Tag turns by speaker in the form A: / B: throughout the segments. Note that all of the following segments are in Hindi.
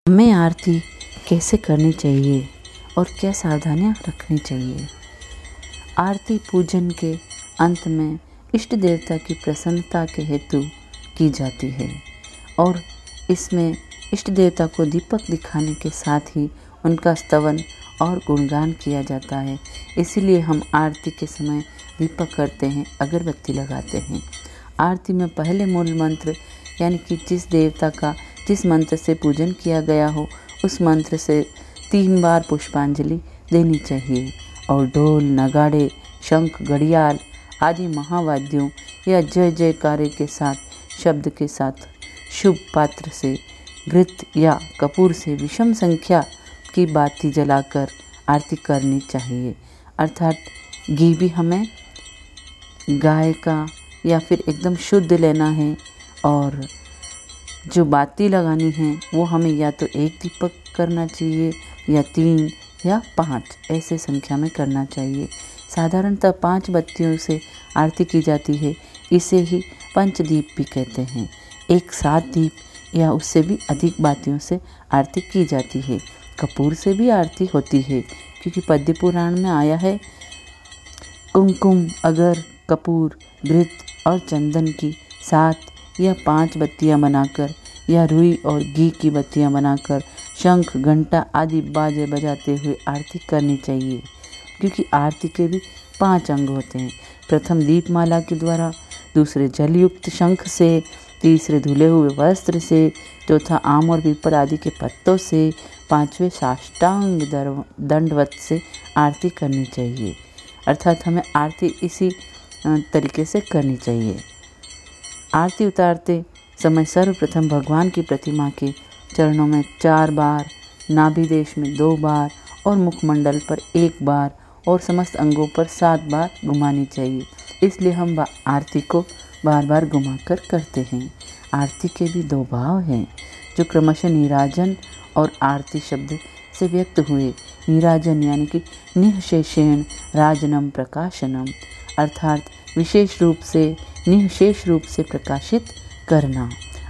A: हमें आरती कैसे करनी चाहिए और क्या सावधानियां रखनी चाहिए। आरती पूजन के अंत में इष्ट देवता की प्रसन्नता के हेतु की जाती है और इसमें इष्ट देवता को दीपक दिखाने के साथ ही उनका स्तवन और गुणगान किया जाता है। इसीलिए हम आरती के समय दीपक करते हैं, अगरबत्ती लगाते हैं। आरती में पहले मूल मंत्र यानी कि जिस देवता का जिस मंत्र से पूजन किया गया हो उस मंत्र से 3 बार पुष्पांजलि देनी चाहिए और ढोल, नगाड़े, शंख, घड़ियाल आदि महावाद्यों या जय जयकारे के साथ शब्द के साथ शुभ पात्र से घृत या कपूर से विषम संख्या की बाती जलाकर आरती करनी चाहिए। अर्थात घी भी हमें गाय का या फिर एकदम शुद्ध लेना है और जो बाती लगानी है वो हमें या तो 1 दीपक करना चाहिए या 3 या 5 ऐसे संख्या में करना चाहिए। साधारणतः 5 बत्तियों से आरती की जाती है। इसे ही पंचदीप भी कहते हैं। एक 7 दीप या उससे भी अधिक बातियों से आरती की जाती है। कपूर से भी आरती होती है क्योंकि पद्म पुराण में आया है, कुमकुम, अगर, कपूर, घृत और चंदन की 7 या 5 बत्तियां बनाकर या रुई और घी की बत्तियां बनाकर शंख, घंटा आदि बाजे बजाते हुए आरती करनी चाहिए। क्योंकि आरती के भी 5 अंग होते हैं। प्रथम दीपमाला के द्वारा, दूसरे जलयुक्त शंख से, तीसरे धुले हुए वस्त्र से, चौथा आम और पीपल आदि के पत्तों से, 5वें साष्टांग दंडवत से आरती करनी चाहिए। अर्थात हमें आरती इसी तरीके से करनी चाहिए। आरती उतारते समय सर्वप्रथम भगवान की प्रतिमा के चरणों में 4 बार, नाभि देश में 2 बार और मुखमंडल पर 1 बार और समस्त अंगों पर 7 बार घुमानी चाहिए। इसलिए हम आरती को बार बार घुमाकर करते हैं। आरती के भी 2 भाव हैं जो क्रमशः नीराजन और आरती शब्द से व्यक्त हुए। नीराजन यानी कि निःशेषेण राजनम प्रकाशनम, अर्थात विशेष रूप से निःशेष रूप से प्रकाशित करना।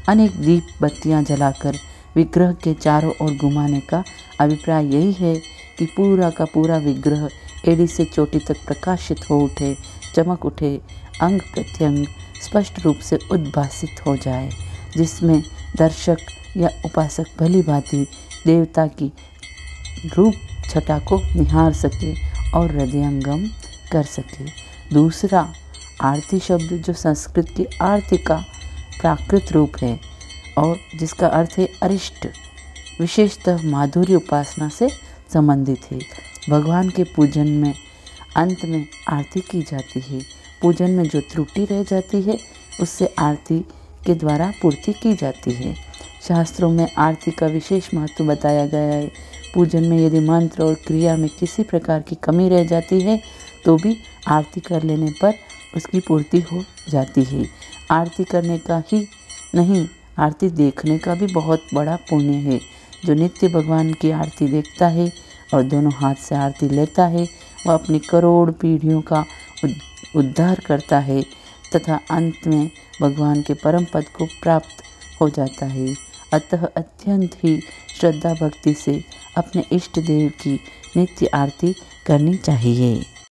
A: अनेक दीप बत्तियां जलाकर विग्रह के चारों ओर घुमाने का अभिप्राय यही है कि पूरा का पूरा विग्रह एड़ी से चोटी तक प्रकाशित हो उठे, चमक उठे, अंग प्रत्यंग स्पष्ट रूप से उद्भासित हो जाए, जिसमें दर्शक या उपासक भली भांति देवता की रूप छटा को निहार सके और हृदयंगम कर सके। दूसरा, आरती शब्द जो संस्कृत की आरती का प्राकृत रूप है और जिसका अर्थ है अरिष्ट, विशेषतः माधुर्य उपासना से संबंधित है। भगवान के पूजन में अंत में आरती की जाती है। पूजन में जो त्रुटि रह जाती है उससे आरती के द्वारा पूर्ति की जाती है। शास्त्रों में आरती का विशेष महत्व बताया गया है। पूजन में यदि मंत्र और क्रिया में किसी प्रकार की कमी रह जाती है तो भी आरती कर लेने पर उसकी पूर्ति हो जाती है। आरती करने का ही नहीं, आरती देखने का भी बहुत बड़ा पुण्य है। जो नित्य भगवान की आरती देखता है और दोनों हाथ से आरती लेता है वह अपनी करोड़ पीढ़ियों का उद्धार करता है तथा अंत में भगवान के परम पद को प्राप्त हो जाता है। अतः अत्यंत ही श्रद्धा भक्ति से अपने इष्ट देव की नित्य आरती करनी चाहिए।